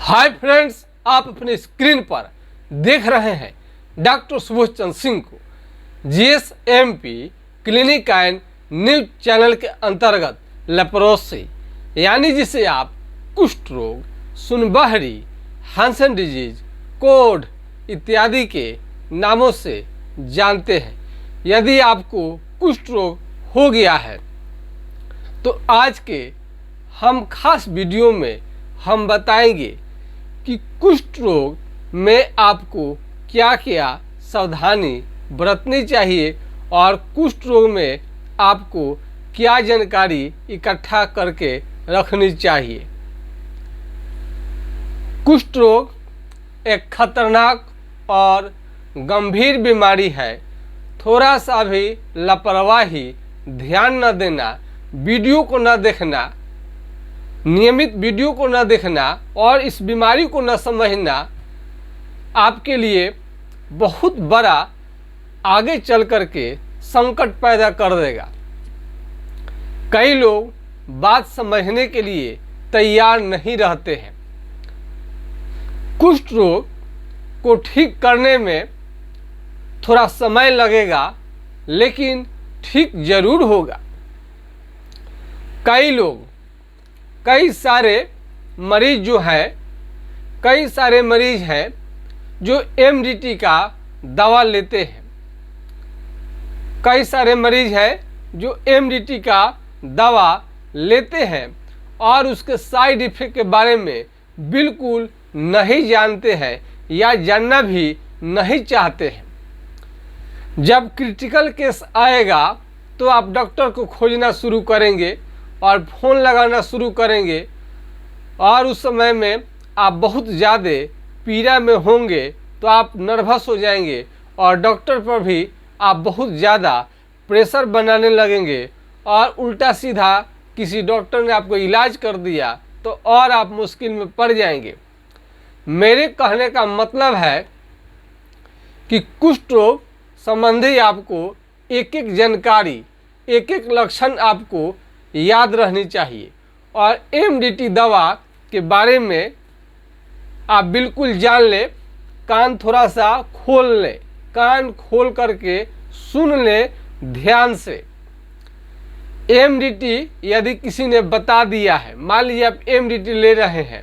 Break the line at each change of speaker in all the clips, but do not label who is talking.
Hi friends, आप अपने screen पर देख रहे हैं डॉक्टर सुबोध चंद्र सिंह को जीएसएमपी क्लिनिक एंड न्यूज चैनल के अंतर्गत लेप्रोसी यानी जिसे आप कुष्ठ रोग, सुनबहरी, हैंसन डिजीज, कोढ़ इत्यादि के नामों से जानते हैं। यदि आपको कुष्ठ रोग हो गया है तो आज के हम खास वीडियो में हम बताएंगे कि कुष्ठ रोग में आपको क्या क्या सावधानी बरतनी चाहिए और कुष्ठ रोग में आपको क्या जानकारी इकट्ठा करके रखनी चाहिए। कुष्ठ रोग एक खतरनाक और गंभीर बीमारी है। थोड़ा सा भी लापरवाही, ध्यान न देना, वीडियो को न देखना, नियमित वीडियो को न देखना और इस बीमारी को न समझना आपके लिए बहुत बड़ा आगे चल कर के संकट पैदा कर देगा। कई लोग बात समझने के लिए तैयार नहीं रहते हैं। कुष्ठ रोग को ठीक करने में थोड़ा समय लगेगा, लेकिन ठीक जरूर होगा। कई सारे मरीज हैं जो एमडीटी का दवा लेते हैं। कई सारे मरीज हैं जो एमडीटी का दवा लेते हैं और उसके साइड इफ़ेक्ट के बारे में बिल्कुल नहीं जानते हैं या जानना भी नहीं चाहते हैं। जब क्रिटिकल केस आएगा तो आप डॉक्टर को खोजना शुरू करेंगे और फ़ोन लगाना शुरू करेंगे और उस समय में आप बहुत ज़्यादा पीड़ा में होंगे तो आप नर्वस हो जाएंगे और डॉक्टर पर भी आप बहुत ज़्यादा प्रेशर बनाने लगेंगे और उल्टा सीधा किसी डॉक्टर ने आपको इलाज कर दिया तो और आप मुश्किल में पड़ जाएंगे। मेरे कहने का मतलब है कि कुष्ठ रोग संबंधी आपको एक एक जानकारी, एक एक लक्षण आपको याद रहनी चाहिए और एमडीटी दवा के बारे में आप बिल्कुल जान लें। कान थोड़ा सा खोल लें, कान खोल करके सुन लें ध्यान से। एमडीटी यदि किसी ने बता दिया है, मान लीजिए आप एमडीटी ले रहे हैं,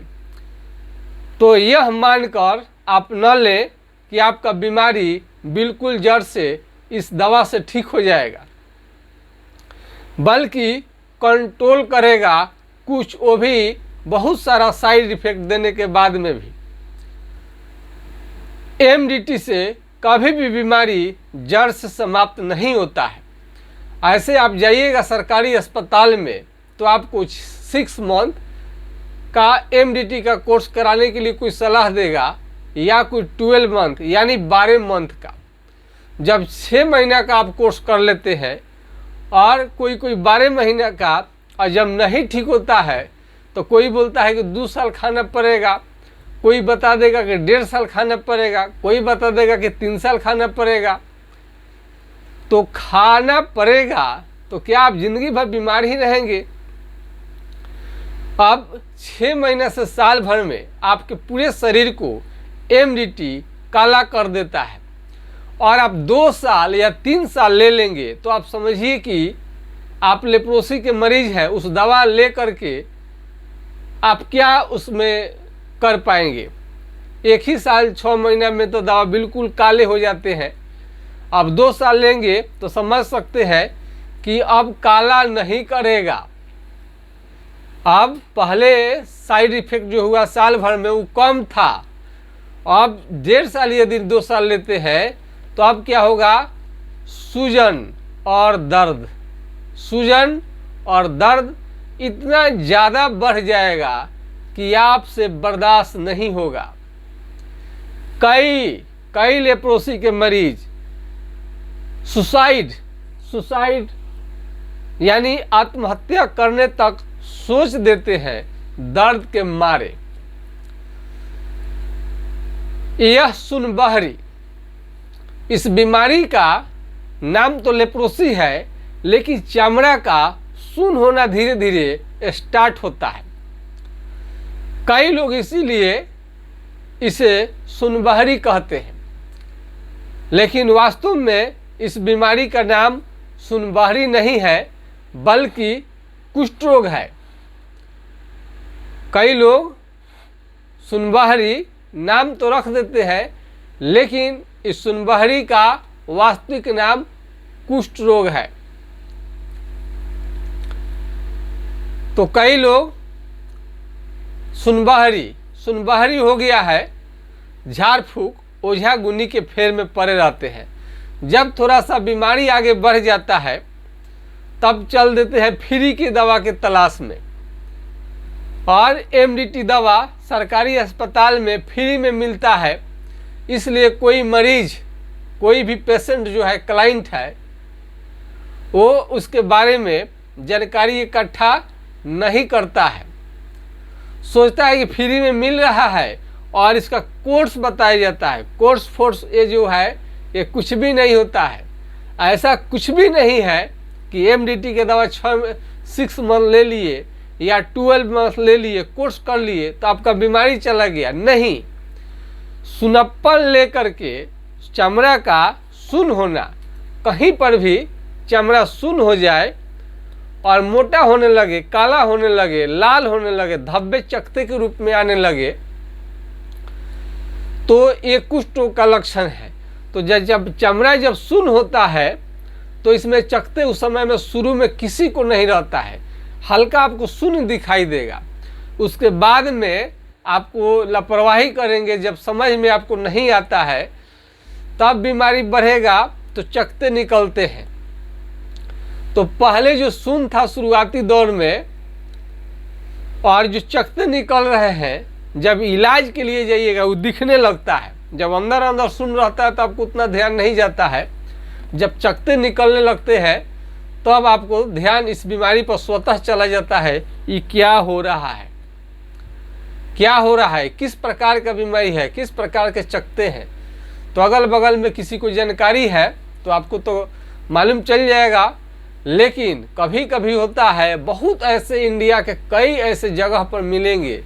तो यह मानकर आप न लें कि आपका बीमारी बिल्कुल जड़ से इस दवा से ठीक हो जाएगा, बल्कि कंट्रोल करेगा कुछ, वो भी बहुत सारा साइड इफेक्ट देने के बाद में भी। एमडीटी से कभी भी बीमारी जड़ से समाप्त नहीं होता है। ऐसे आप जाइएगा सरकारी अस्पताल में तो आपको 6 मंथ का एमडीटी का कोर्स कराने के लिए कोई सलाह देगा या कोई 12 मंथ यानी 12 मंथ का। जब 6 महीना का आप कोर्स कर लेते हैं और कोई 12 महीना का, और जब नहीं ठीक होता है तो कोई बोलता है कि 2 साल खाना पड़ेगा, कोई बता देगा कि 1.5 साल खाना पड़ेगा, कोई बता देगा कि 3 साल खाना पड़ेगा। तो खाना पड़ेगा तो क्या आप जिंदगी भर बीमार ही रहेंगे? अब 6 महीना से साल भर में आपके पूरे शरीर को एमडीटी काला कर देता है और आप 2 साल या 3 साल ले लेंगे तो आप समझिए कि आप लेप्रोसी के मरीज हैं। उस दवा ले करके आप क्या उसमें कर पाएंगे? 1 ही साल 6 महीना में तो दवा बिल्कुल काले हो जाते हैं। अब 2 साल लेंगे तो समझ सकते हैं कि अब काला नहीं करेगा। अब पहले साइड इफेक्ट जो हुआ साल भर में वो कम था, अब 1.5 साल यदि 2 साल लेते हैं तो अब क्या होगा? सूजन और दर्द इतना ज़्यादा बढ़ जाएगा कि आपसे बर्दाश्त नहीं होगा। कई लेप्रोसी के मरीज सुसाइड यानी आत्महत्या करने तक सोच देते हैं दर्द के मारे। यह सुनबहरी, इस बीमारी का नाम तो लेप्रोसी है, लेकिन चमड़ा का सुन्न होना धीरे धीरे स्टार्ट होता है। कई लोग इसीलिए इसे सुनबहरी कहते हैं, लेकिन वास्तव में इस बीमारी का नाम सुनबहरी नहीं है बल्कि कुष्ठ रोग है। कई लोग सुनबहरी नाम तो रख देते हैं, लेकिन इस सुनबहरी का वास्तविक नाम कुष्ठ रोग है। तो कई लोग सुनबहरी हो गया है, झाड़ फूक ओझा गुनी के फेर में पड़े रहते हैं। जब थोड़ा सा बीमारी आगे बढ़ जाता है तब चल देते हैं फ्री की दवा के तलाश में, और एमडीटी दवा सरकारी अस्पताल में फ्री में मिलता है। इसलिए कोई मरीज, कोई भी पेशेंट जो है, क्लाइंट है, वो उसके बारे में जानकारी इकट्ठा नहीं करता है। सोचता है कि फ्री में मिल रहा है और इसका कोर्स बताया जाता है। कोर्स फोर्स ये जो है ये कुछ भी नहीं होता है। ऐसा कुछ भी नहीं है कि एमडीटी के दवा 6 मंथ ले लिए या 12 मंथ ले लिए, कोर्स कर लिए तो आपका बीमारी चला गया। नहीं, सुनप्पन लेकर के चमड़ा का सुन्न होना, कहीं पर भी चमड़ा सुन्न हो जाए और मोटा होने लगे, काला होने लगे, लाल होने लगे, धब्बे चकते के रूप में आने लगे, तो ये कुष्ठ रोग का लक्षण है। तो जब चमड़ा जब सुन्न होता है तो इसमें चकते उस समय में शुरू में किसी को नहीं रहता है, हल्का आपको शून्य दिखाई देगा। उसके बाद में आपको लापरवाही करेंगे, जब समझ में आपको नहीं आता है तब बीमारी बढ़ेगा तो चकते निकलते हैं। तो पहले जो शून्य था शुरुआती दौर में और जो चकते निकल रहे हैं, जब इलाज के लिए जाइएगा वो दिखने लगता है। जब अंदर अंदर शून्य रहता है तो आपको उतना ध्यान नहीं जाता है। जब चकते निकलने लगते हैं तो अब आपको ध्यान इस बीमारी पर स्वतः चला जाता है। ये क्या हो रहा है, क्या हो रहा है, किस प्रकार का बीमारी है, किस प्रकार के चकते हैं। तो अगल बगल में किसी को जानकारी है तो आपको तो मालूम चल जाएगा। लेकिन कभी कभी होता है, बहुत ऐसे इंडिया के कई ऐसे जगह पर मिलेंगे,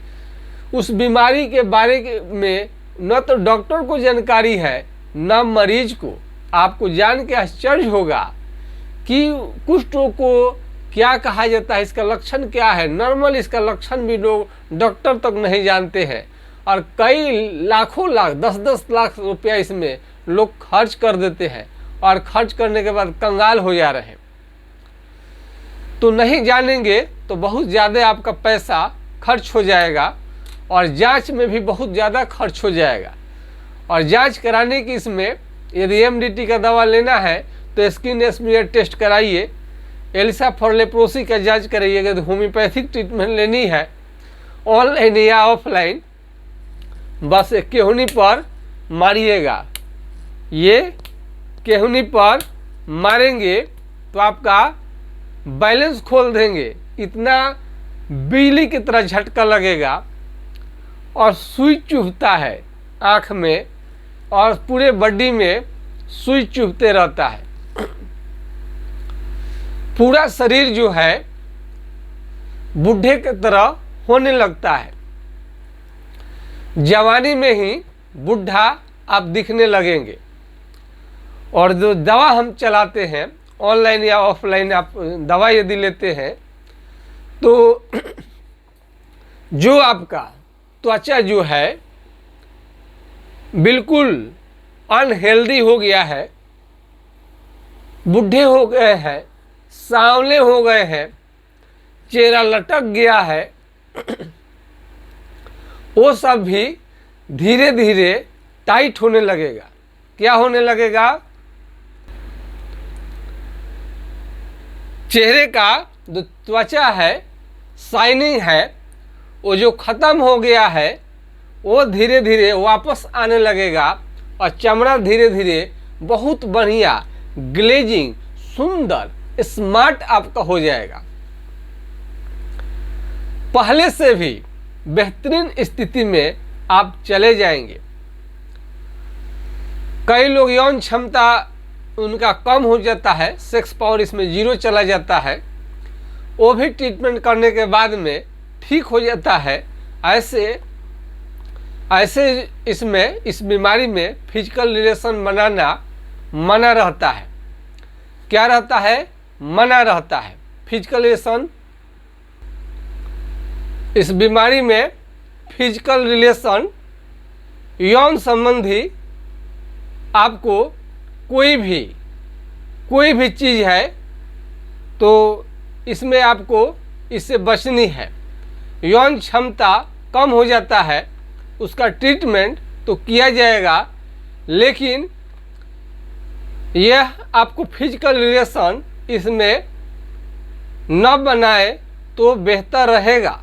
उस बीमारी के बारे में न तो डॉक्टर को जानकारी है न मरीज को। आपको जान के आश्चर्य होगा कि कुष्ठ रोग को क्या कहा जाता है, इसका लक्षण क्या है। नॉर्मल इसका लक्षण भी लोग डॉक्टर तक नहीं जानते हैं, और कई लाखों लाख 10-10 लाख रुपया इसमें लोग खर्च कर देते हैं, और खर्च करने के बाद कंगाल हो जा रहे हैं। तो नहीं जानेंगे तो बहुत ज़्यादा आपका पैसा खर्च हो जाएगा, और जांच में भी बहुत ज़्यादा खर्च हो जाएगा। और जांच कराने की इसमें यदि एमडीटी का दवा लेना है तो स्किन स्मीयर टेस्ट कराइए, एलिसा फॉर लेप्रोसी का जांच कराइए। यदि होम्योपैथिक ट्रीटमेंट लेनी है ऑनलाइन या ऑफलाइन, बस केहुनी पर मारिएगा। ये केहुनी पर मारेंगे तो आपका बैलेंस खोल देंगे, इतना बिजली की तरह झटका लगेगा, और सुई चुभता है आँख में और पूरे बॉडी में सुई चुभते रहता है। पूरा शरीर जो है बूढ़े की तरह होने लगता है। जवानी में ही बूढ़ा आप दिखने लगेंगे। और जो दवा हम चलाते हैं ऑनलाइन या ऑफलाइन, आप दवा यदि लेते हैं तो जो आपका त्वचा जो है बिल्कुल अनहेल्दी हो गया है, बूढ़े हो गए हैं, सांवले हो गए हैं, चेहरा लटक गया है, वो सब भी धीरे धीरे टाइट होने लगेगा। क्या होने लगेगा? चेहरे का जो त्वचा है, शाइनिंग है, वो जो ख़त्म हो गया है वो धीरे धीरे वापस आने लगेगा, और चमड़ा धीरे धीरे बहुत बढ़िया, ग्लेजिंग, सुंदर, स्मार्ट आपका हो जाएगा। पहले से भी बेहतरीन स्थिति में आप चले जाएंगे। कई लोग यौन क्षमता उनका कम हो जाता है, सेक्स पावर इसमें 0 चला जाता है, वो भी ट्रीटमेंट करने के बाद में ठीक हो जाता है। ऐसे ऐसे इसमें इस बीमारी में फिजिकल रिलेशन बनाना मना रहता है। क्या रहता है? मना रहता है। फिजिकल रिलेशन, इस बीमारी में फिजिकल रिलेशन, यौन संबंधी आपको कोई भी चीज़ है तो इसमें आपको इससे बचनी है। यौन क्षमता कम हो जाता है, उसका ट्रीटमेंट तो किया जाएगा, लेकिन यह आपको फिजिकल रिलेशन इसमें न बनाए तो बेहतर रहेगा।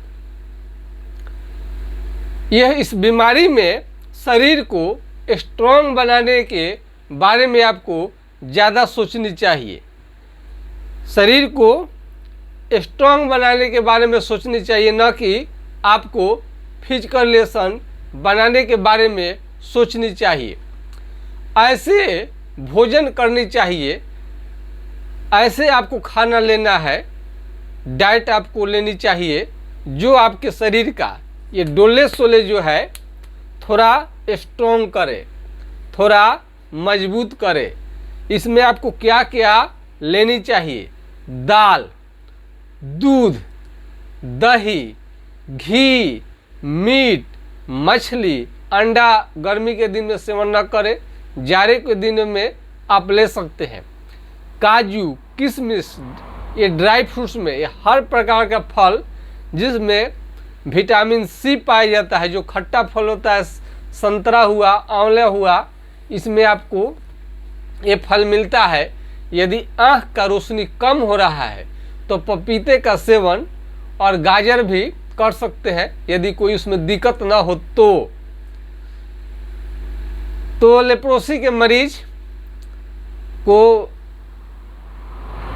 यह इस बीमारी में शरीर को स्ट्रॉन्ग बनाने के बारे में आपको ज़्यादा सोचनी चाहिए। शरीर को स्ट्रॉन्ग बनाने के बारे में सोचनी चाहिए, न कि आपको फिजिकल रिलेशन बनाने के बारे में सोचनी चाहिए। ऐसे भोजन करनी चाहिए, ऐसे आपको खाना लेना है, डाइट आपको लेनी चाहिए जो आपके शरीर का ये डोले सोले जो है थोड़ा स्ट्रॉन्ग करे, थोड़ा मजबूत करे। इसमें आपको क्या क्या लेनी चाहिए? दाल, दूध, दही, घी, मीट, मछली, अंडा गर्मी के दिन में सेवन न करें, जाड़े के दिनों में आप ले सकते हैं। काजू, किशमिश, ये ड्राई फ्रूट्स में ये हर प्रकार का फल जिसमें विटामिन सी पाया जाता है, जो खट्टा फल होता है, संतरा हुआ, आंवला हुआ, इसमें आपको ये फल मिलता है। यदि आँख का रोशनी कम हो रहा है तो पपीते का सेवन और गाजर भी कर सकते हैं, यदि कोई उसमें दिक्कत ना हो तो लेप्रोसी के मरीज को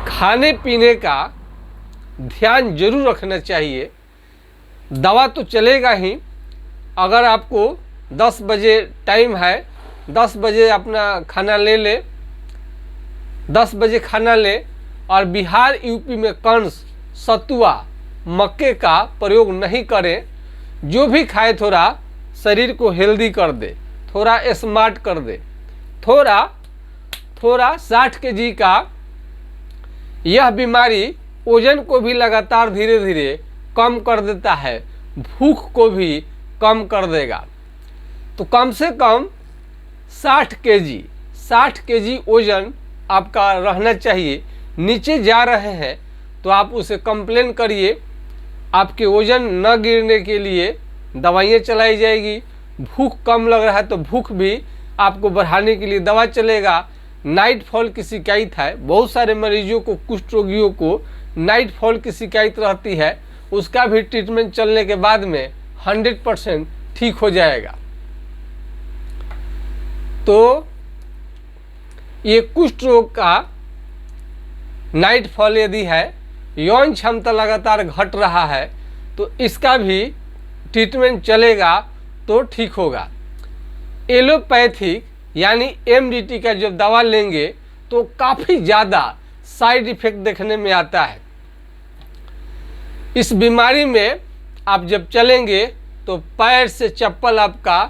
खाने पीने का ध्यान जरूर रखना चाहिए। दवा तो चलेगा ही, अगर आपको 10 बजे टाइम है, 10 बजे अपना खाना ले ले, 10 बजे खाना ले, और बिहार यूपी में कंस, सतुआ, मक्के का प्रयोग नहीं करें। जो भी खाए थोड़ा शरीर को हेल्दी कर दे, थोड़ा स्मार्ट कर दे, थोड़ा 60 kg का यह बीमारी वजन को भी लगातार धीरे धीरे कम कर देता है, भूख को भी कम कर देगा। तो कम से कम 60 kg वजन आपका रहना चाहिए। नीचे जा रहे हैं तो आप उसे कंप्लेन करिए, आपके वजन न गिरने के लिए दवाइयाँ चलाई जाएगी। भूख कम लग रहा है तो भूख भी आपको बढ़ाने के लिए दवा चलेगा। नाइट फॉल की शिकायत है, बहुत सारे मरीजों को, कुष्ठ रोगियों को नाइट फॉल की शिकायत रहती है, उसका भी ट्रीटमेंट चलने के बाद में 100% ठीक हो जाएगा। तो ये कुष्ठ रोग का नाइट फॉल यदि है, यौन क्षमता लगातार घट रहा है, तो इसका भी ट्रीटमेंट चलेगा तो ठीक होगा। एलोपैथिक यानी एमडीटी का जब दवा लेंगे तो काफ़ी ज़्यादा साइड इफ़ेक्ट देखने में आता है। इस बीमारी में आप जब चलेंगे तो पैर से चप्पल आपका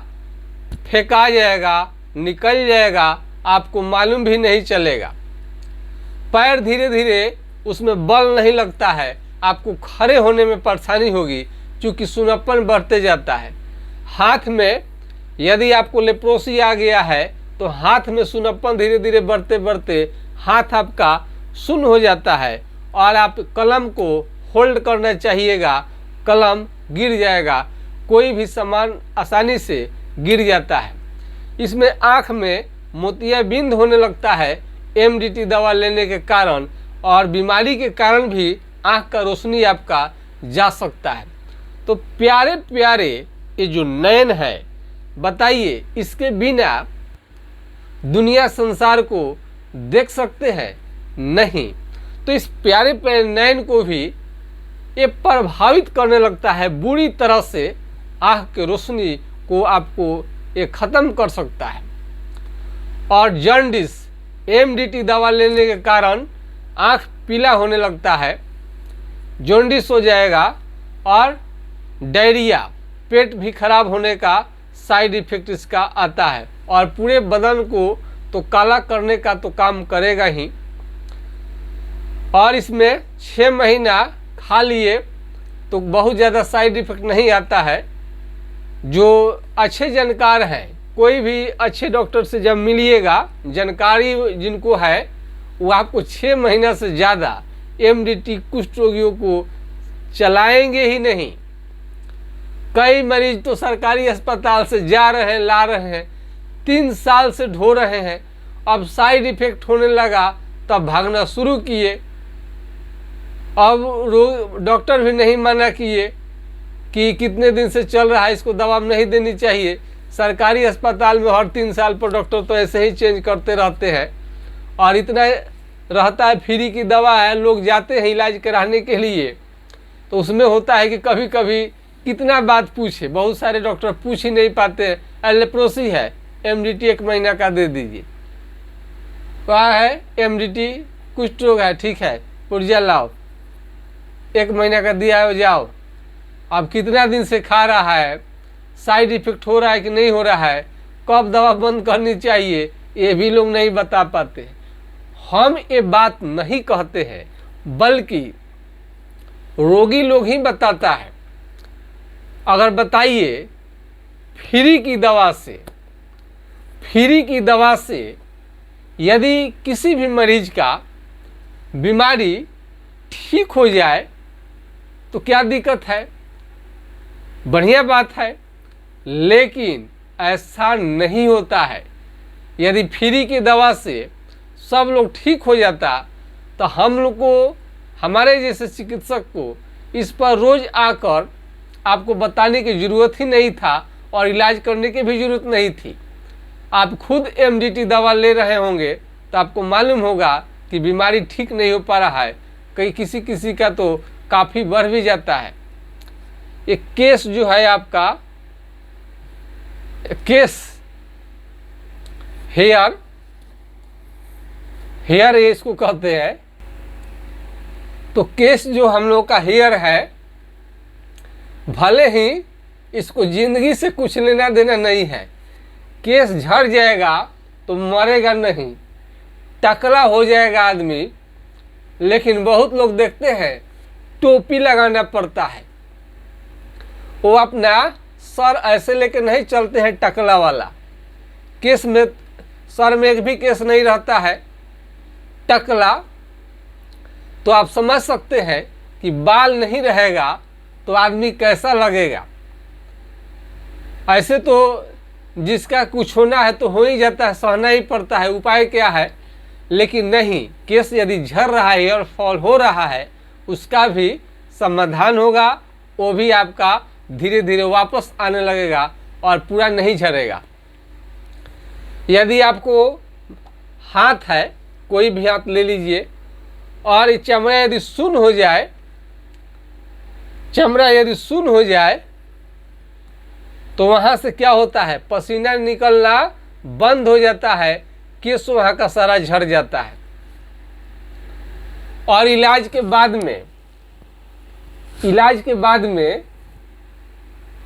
फेंका जाएगा, निकल जाएगा, आपको मालूम भी नहीं चलेगा। पैर धीरे धीरे उसमें बल नहीं लगता है, आपको खड़े होने में परेशानी होगी क्योंकि सुन्नापन बढ़ते जाता है। हाथ में यदि आपको लेप्रोसी आ गया है तो हाथ में सुन्नापन धीरे धीरे बढ़ते बढ़ते हाथ आपका सुन्न हो जाता है और आप कलम को होल्ड करना चाहिएगा, कलम गिर जाएगा, कोई भी सामान आसानी से गिर जाता है। इसमें आँख में मोतियाबिंद होने लगता है एमडीटी दवा लेने के कारण, और बीमारी के कारण भी आँख का रोशनी आपका जा सकता है। तो प्यारे प्यारे ये जो नयन है, बताइए इसके बिना दुनिया संसार को देख सकते हैं? नहीं। तो इस प्यारे प्यारे नयन को भी ये प्रभावित करने लगता है बुरी तरह से, आँख की रोशनी को आपको ये ख़त्म कर सकता है। और जॉन्डिस, एमडीटी दवा लेने के कारण आँख पीला होने लगता है, जॉन्डिस हो जाएगा, और डायरिया, पेट भी खराब होने का साइड इफेक्ट इसका आता है और पूरे बदन को तो काला करने का तो काम करेगा ही। और इसमें 6 महीना खा लिए तो बहुत ज़्यादा साइड इफेक्ट नहीं आता है। जो अच्छे जानकार हैं, कोई भी अच्छे डॉक्टर से जब मिलिएगा, जानकारी जिनको है, वो आपको 6 महीना से ज़्यादा एमडीटी कुष्ठ रोगियों को चलाएंगे ही नहीं। कई मरीज तो सरकारी अस्पताल से जा रहे हैं, ला रहे हैं, 3 साल से ढो रहे हैं, अब साइड इफेक्ट होने लगा तब भागना शुरू किए। अब डॉक्टर भी नहीं मना किए कि कितने दिन से चल रहा है, इसको दवा नहीं देनी चाहिए। सरकारी अस्पताल में हर 3 साल पर डॉक्टर तो ऐसे ही चेंज करते रहते हैं और इतना रहता है, फ्री की दवा है, लोग जाते हैं इलाज कराने के लिए, तो उसमें होता है कि कभी कभी कितना बात पूछे, बहुत सारे डॉक्टर पूछ ही नहीं पाते। लेप्रोसी है, एमडीटी 1 महीना का दे दीजिए। कहा है एमडीटी कुष्ठ रोग है, ठीक है पुर्जा लाओ, 1 महीना का दिया है, जाओ। अब कितना दिन से खा रहा है, साइड इफेक्ट हो रहा है कि नहीं हो रहा है, कब दवा बंद करनी चाहिए, ये भी लोग नहीं बता पाते। हम ये बात नहीं कहते हैं, बल्कि रोगी लोग ही बताता है। अगर बताइए फ्री की दवा से यदि किसी भी मरीज का बीमारी ठीक हो जाए तो क्या दिक्कत है, बढ़िया बात है। लेकिन ऐसा नहीं होता है। यदि फ्री की दवा से सब लोग ठीक हो जाता तो हम लोग को, हमारे जैसे चिकित्सक को इस पर रोज़ आकर आपको बताने की ज़रूरत ही नहीं था और इलाज करने की भी ज़रूरत नहीं थी। आप खुद एमडीटी दवा ले रहे होंगे तो आपको मालूम होगा कि बीमारी ठीक नहीं हो पा रहा है, कहीं किसी का तो काफ़ी बढ़ भी जाता है। एक केस जो है आपका, केस हेयर इसको कहते हैं। तो केस जो हम लोग का हेयर है, भले ही इसको जिंदगी से कुछ लेना देना नहीं है, केस झड़ जाएगा तो मरेगा नहीं, टकला हो जाएगा आदमी। लेकिन बहुत लोग देखते हैं टोपी लगाना पड़ता है, वो अपना सर ऐसे लेके नहीं चलते हैं टकला वाला। केस में, सर में एक भी केस नहीं रहता है, टकला। तो आप समझ सकते हैं कि बाल नहीं रहेगा तो आदमी कैसा लगेगा। ऐसे तो जिसका कुछ होना है तो हो ही जाता है, सहना ही पड़ता है, उपाय क्या है। लेकिन नहीं, केस यदि झड़ रहा है, हेयर फॉल हो रहा है, उसका भी समाधान होगा, वो भी आपका धीरे धीरे वापस आने लगेगा और पूरा नहीं झड़ेगा। यदि आपको हाथ है, कोई भी हाथ ले लीजिए, और ये चमड़ा यदि सुन्न हो जाए, चमड़ा यदि सुन्न हो जाए तो वहाँ से क्या होता है, पसीना निकलना बंद हो जाता है, केस वहाँ का सारा झड़ जाता है। और इलाज के बाद में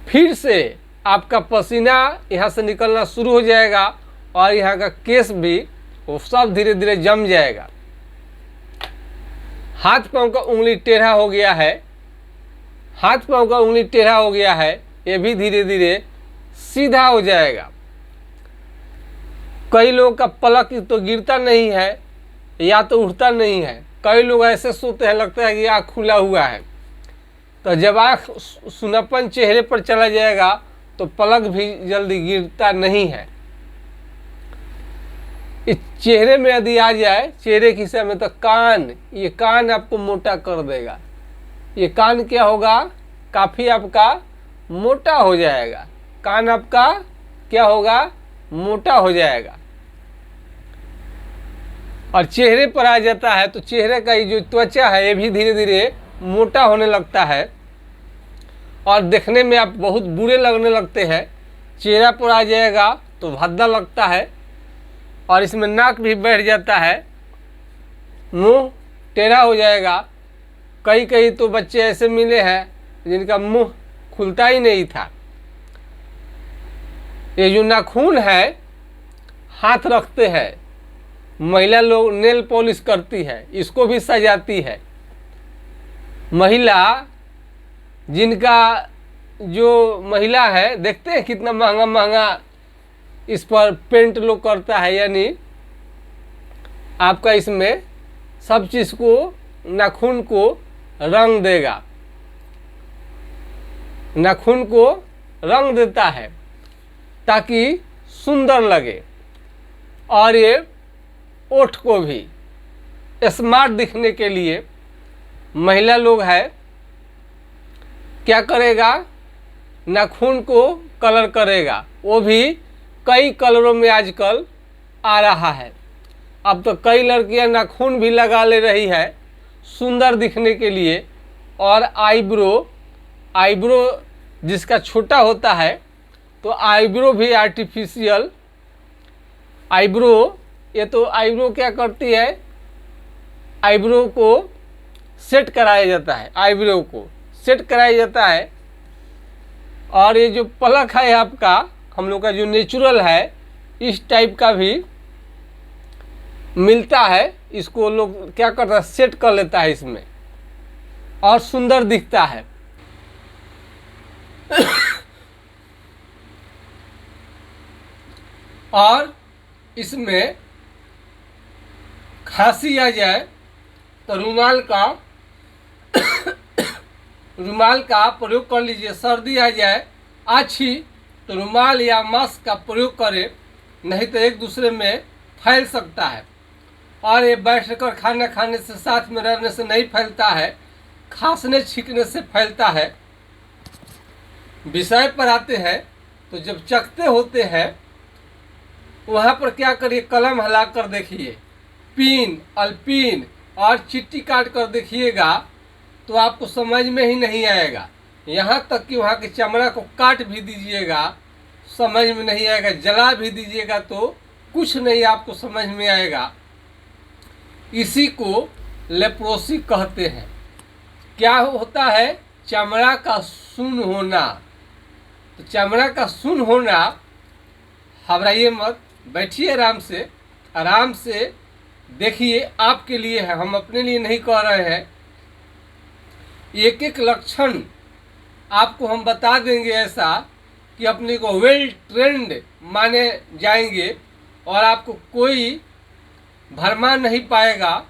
फिर से आपका पसीना यहाँ से निकलना शुरू हो जाएगा और यहाँ का केस भी वो सब धीरे धीरे जम जाएगा। हाथ पांव का उंगली टेढ़ा हो गया है, हाथ पांव का उंगली टेढ़ा हो गया है, ये भी धीरे धीरे सीधा हो जाएगा। कई लोगों का पलक तो गिरता नहीं है या तो उठता नहीं है, कई लोग ऐसे सोते हैं लगता है कि आँख खुला हुआ है। तो जब आँख सुनापन चेहरे पर चला जाएगा तो पलक भी जल्दी गिरता नहीं है। इस चेहरे में यदि आ जाए, चेहरे के हिस्से में, तो कान, ये कान आपको मोटा कर देगा। ये कान क्या होगा, काफ़ी आपका मोटा हो जाएगा, कान आपका क्या होगा, मोटा हो जाएगा। और चेहरे पर आ जाता है तो चेहरे का ये जो त्वचा है ये भी धीरे धीरे मोटा होने लगता है और देखने में आप बहुत बुरे लगने लगते हैं। चेहरा पर आ जाएगा तो भद्दा लगता है और इसमें नाक भी बैठ जाता है, मुंह टेढ़ा हो जाएगा। कई तो बच्चे ऐसे मिले हैं जिनका मुंह खुलता ही नहीं था। ये जो नाखून है हाथ रखते हैं, महिला लोग नेल पॉलिश करती है, इसको भी सजाती है। महिला जिनका जो महिला है, देखते हैं कितना महंगा महंगा इस पर पेंट लोग करता है, यानी आपका इसमें सब चीज़ को, नाखून को रंग देगा, नाखून को रंग देता है ताकि सुंदर लगे। और ये ओठ को भी स्मार्ट दिखने के लिए महिला लोग है क्या करेगा, नाखून को कलर करेगा, वो भी कई कलरों में आजकल आ रहा है। अब तो कई लड़कियां नाखून भी लगा ले रही है सुंदर दिखने के लिए। और आईब्रो जिसका छोटा होता है, तो आईब्रो भी आर्टिफिशियल आईब्रो, ये तो आईब्रो क्या करती है, आईब्रो को सेट कराया जाता है, आईब्रो को सेट कराया जाता है। और ये जो पलक है आपका, हम लोग का जो नेचुरल है, इस टाइप का भी मिलता है, इसको लोग क्या करता है, सेट कर लेता है इसमें और सुंदर दिखता है। और इसमें खांसी आ जाए तो रुमाल का प्रयोग कर लीजिए। सर्दी आ जाए आछी तो रुमाल या मास्क का प्रयोग करें, नहीं तो एक दूसरे में फैल सकता है। और ये बैठकर खाना खाने से, साथ में रहने से नहीं फैलता है, खांसने छींकने से फैलता है। विषय पर आते हैं तो जब चखते होते हैं वहाँ पर क्या करिए, कलम हिलाकर देखिए, पिन, अल्पिन और चिट्ठी काट कर देखिएगा तो आपको समझ में ही नहीं आएगा। यहाँ तक कि वहाँ के चमड़ा को काट भी दीजिएगा समझ में नहीं आएगा, जला भी दीजिएगा तो कुछ नहीं आपको समझ में आएगा। इसी को लेप्रोसी कहते हैं। क्या होता है, चमड़ा का सुन्न होना। तो चमड़ा का सुन्न होना, घबराइए मत, बैठिए आराम से देखिए, आपके लिए है, हम अपने लिए नहीं कह रहे हैं। एक एक लक्षण आपको हम बता देंगे ऐसा कि अपने को वेल ट्रेंड माने जाएंगे और आपको कोई भरमा नहीं पाएगा।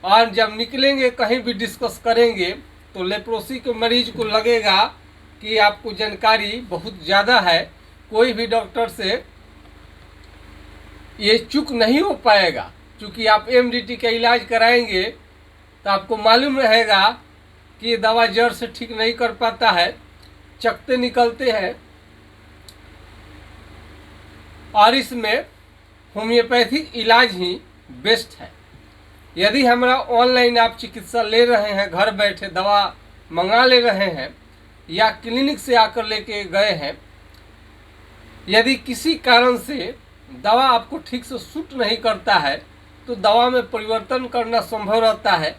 और जब निकलेंगे कहीं भी डिस्कस करेंगे तो लेप्रोसी के मरीज को लगेगा कि आपको जानकारी बहुत ज़्यादा है, कोई भी डॉक्टर से ये चूक नहीं हो पाएगा। क्योंकि आप एमडीटी का इलाज कराएंगे तो आपको मालूम रहेगा कि ये दवा जड़ से ठीक नहीं कर पाता है, चकते निकलते हैं। और इसमें होम्योपैथिक इलाज ही बेस्ट है। यदि हमारा ऑनलाइन आप चिकित्सा ले रहे हैं, घर बैठे दवा मंगा ले रहे हैं या क्लिनिक से आकर लेके गए हैं, यदि किसी कारण से दवा आपको ठीक से सूट नहीं करता है तो दवा में परिवर्तन करना संभव रहता है।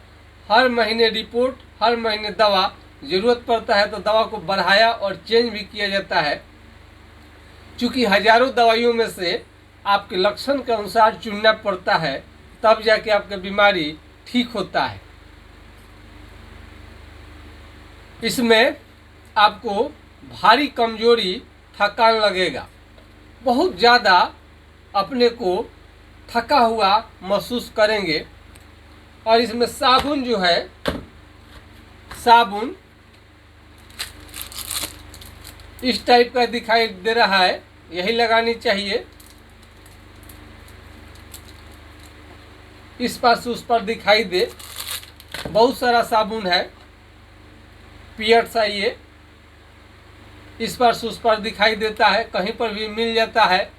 हर महीने रिपोर्ट, हर महीने दवा, ज़रूरत पड़ता है तो दवा को बढ़ाया और चेंज भी किया जाता है। क्योंकि हजारों दवाइयों में से आपके लक्षण के अनुसार चुनना पड़ता है, तब जाके आपका बीमारी ठीक होता है। इसमें आपको भारी कमजोरी, थकान लगेगा, बहुत ज़्यादा अपने को थका हुआ महसूस करेंगे। और इसमें साबुन जो है, साबुन इस टाइप का दिखाई दे रहा है, यही लगानी चाहिए। इस पार से उस पर दिखाई दे, बहुत सारा साबुन है, पियर्स सा ये इस पर से उस पर दिखाई देता है, कहीं पर भी मिल जाता है।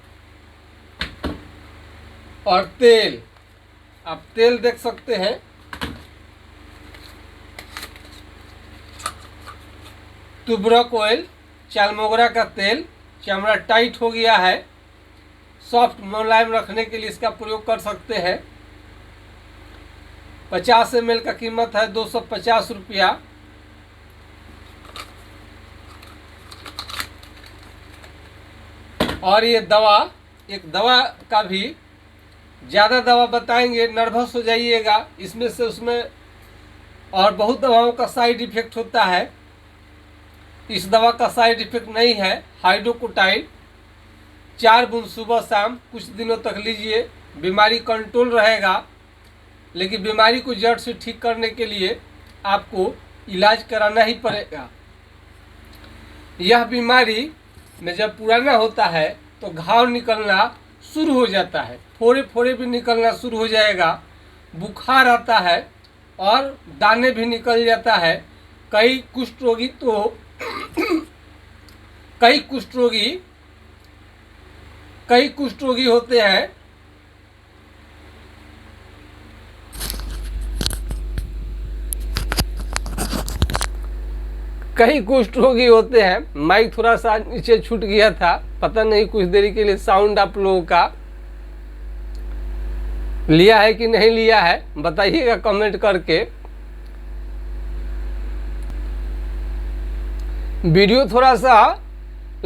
और तेल, आप तेल देख सकते हैं, तुबरक ऑयल, चालमोगरा का तेल। चमड़ा टाइट हो गया है, सॉफ्ट मुलायम रखने के लिए इसका प्रयोग कर सकते हैं। 50 ml का कीमत है 250 रुपया। और ये दवा, एक दवा का भी ज़्यादा दवा बताएंगे, नर्वस हो जाइएगा इसमें से उसमें, और बहुत दवाओं का साइड इफ़ेक्ट होता है। इस दवा का साइड इफ़ेक्ट नहीं है। हाइड्रोकोटाइल 4 बूंद सुबह शाम कुछ दिनों तक लीजिए, बीमारी कंट्रोल रहेगा। लेकिन बीमारी को जड़ से ठीक करने के लिए आपको इलाज कराना ही पड़ेगा। यह बीमारी में जब पुराना होता है तो घाव निकलना शुरू हो जाता है, फोड़े फोड़े भी निकलना शुरू हो जाएगा, बुखार आता है और दाने भी निकल जाता है। कई कुष्ठ रोगी होते हैं माइक थोड़ा सा नीचे छूट गया था, पता नहीं कुछ देरी के लिए साउंड आप लोगों का लिया है कि नहीं लिया है, बताइएगा कमेंट करके। वीडियो थोड़ा सा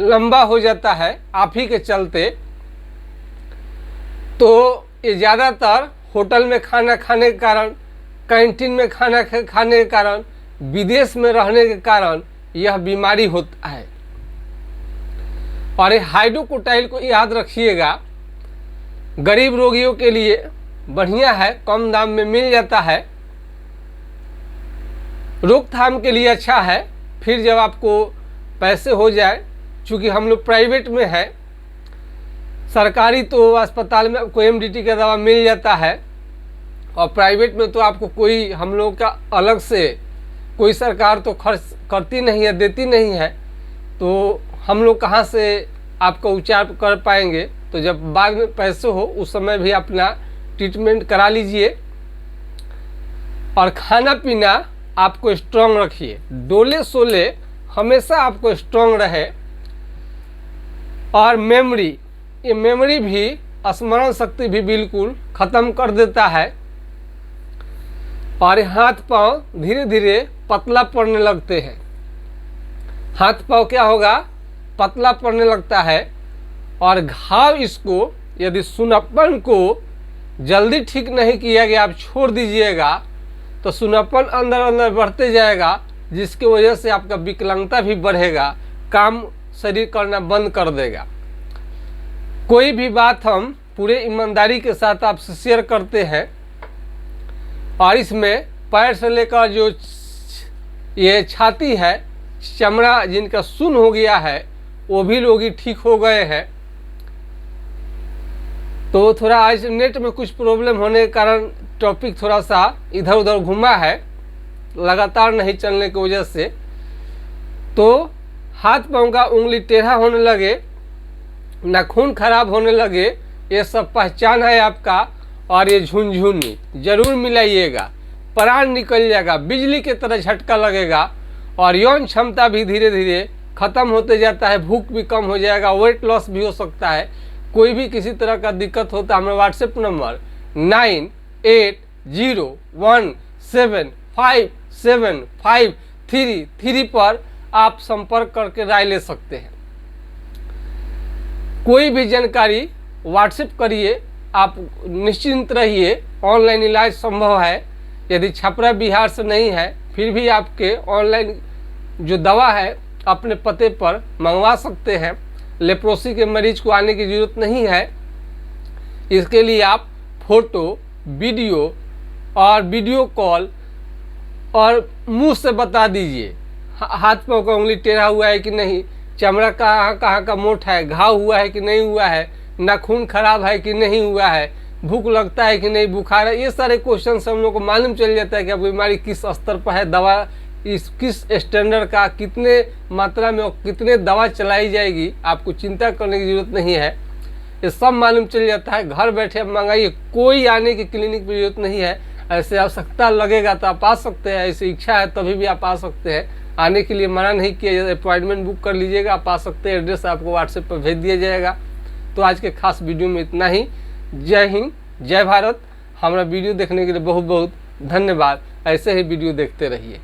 लंबा हो जाता है आप ही के चलते, तो ये ज़्यादातर होटल में खाना खाने के कारण, कैंटीन में खाना खाने के कारण, विदेश में रहने के कारण यह बीमारी होता है। और ये हाइड्रोकोटाइल को याद रखिएगा, गरीब रोगियों के लिए बढ़िया है, कम दाम में मिल जाता है, रोकथाम के लिए अच्छा है। फिर जब आपको पैसे हो जाए, चूँकि हम लोग प्राइवेट में है, सरकारी तो अस्पताल में आपको एमडीटी का दवा मिल जाता है, और प्राइवेट में तो आपको कोई, हम लोग का अलग से कोई सरकार तो खर्च करती नहीं है, देती नहीं है, तो हम लोग कहाँ से आपका उपचार कर पाएंगे। तो जब बाद में पैसे हो उस समय भी अपना ट्रीटमेंट करा लीजिए। और खाना पीना आपको स्ट्रांग रखिए, डोले सोले हमेशा आपको स्ट्रांग रहे। और मेमोरी, ये मेमोरी भी, स्मरण शक्ति भी बिल्कुल ख़त्म कर देता है। और हाथ पांव धीरे धीरे पतला पड़ने लगते हैं। हाथ पांव क्या होगा, पतला पड़ने लगता है। और घाव, इसको यदि सुनप्पन को जल्दी ठीक नहीं किया गया, आप छोड़ दीजिएगा तो सुनप्पन अंदर अंदर बढ़ते जाएगा, जिसकी वजह से आपका विकलांगता भी बढ़ेगा, काम शरीर करना बंद कर देगा। कोई भी बात हम पूरे ईमानदारी के साथ आपसे शेयर करते हैं, और इसमें पैर से लेकर जो ये छाती है, चमड़ा जिनका सुन्न हो गया है, वो भी लोग ठीक हो गए हैं। तो थोड़ा आज नेट में कुछ प्रॉब्लम होने के कारण टॉपिक थोड़ा सा इधर उधर घुमा है, लगातार नहीं चलने की वजह से। तो हाथ पांव का उंगली टेढ़ा होने लगे, नाखून खराब होने लगे, ये सब पहचान है आपका। और ये झुनझुनी जरूर मिलाइएगा, प्राण निकल जाएगा, बिजली की तरह झटका लगेगा, और यौन क्षमता भी धीरे धीरे खत्म होते जाता है, भूख भी कम हो जाएगा, वेट लॉस भी हो सकता है। कोई भी किसी तरह का दिक्कत होता है, हमारा व्हाट्सएप नंबर 9801757533 पर आप संपर्क करके राय ले सकते हैं। कोई भी जानकारी व्हाट्सएप करिए, आप निश्चिंत रहिए, ऑनलाइन इलाज संभव है। यदि छपरा बिहार से नहीं है, फिर भी आपके ऑनलाइन जो दवा है अपने पते पर मंगवा सकते हैं। लेप्रोसी के मरीज को आने की ज़रूरत नहीं है। इसके लिए आप फोटो, वीडियो और वीडियो कॉल और मुंह से बता दीजिए, हाथ पांव का उंगली टेढ़ा हुआ है कि नहीं, चमड़ा कहाँ कहाँ का मोटा है, घाव हुआ है कि नहीं हुआ है, नाखून खराब है कि नहीं हुआ है, भूख लगता है कि नहीं, बुखार है। ये सारे क्वेश्चन से हम लोग को मालूम चल जाता है कि अब बीमारी किस स्तर पर है, दवा इस किस स्टैंडर्ड का, कितने मात्रा में और कितने दवा चलाई जाएगी, आपको चिंता करने की ज़रूरत नहीं है। ये सब मालूम चल जाता है, घर बैठे आप मंगाइए, कोई आने की क्लिनिक की जरूरत नहीं है। ऐसे आवश्यकता लगेगा तो आप आ सकते हैं, ऐसी इच्छा है तभी भी आप आ सकते हैं। आने के लिए मना नहीं किया जाता, अपॉइंटमेंट बुक कर लीजिएगा, आप आ सकते हैं। एड्रेस आपको व्हाट्सएप पर भेज दिया जाएगा। तो आज के खास वीडियो में इतना ही। जय हिंद, जय भारत। हमारा वीडियो देखने के लिए बहुत बहुत धन्यवाद। ऐसे ही वीडियो देखते रहिए।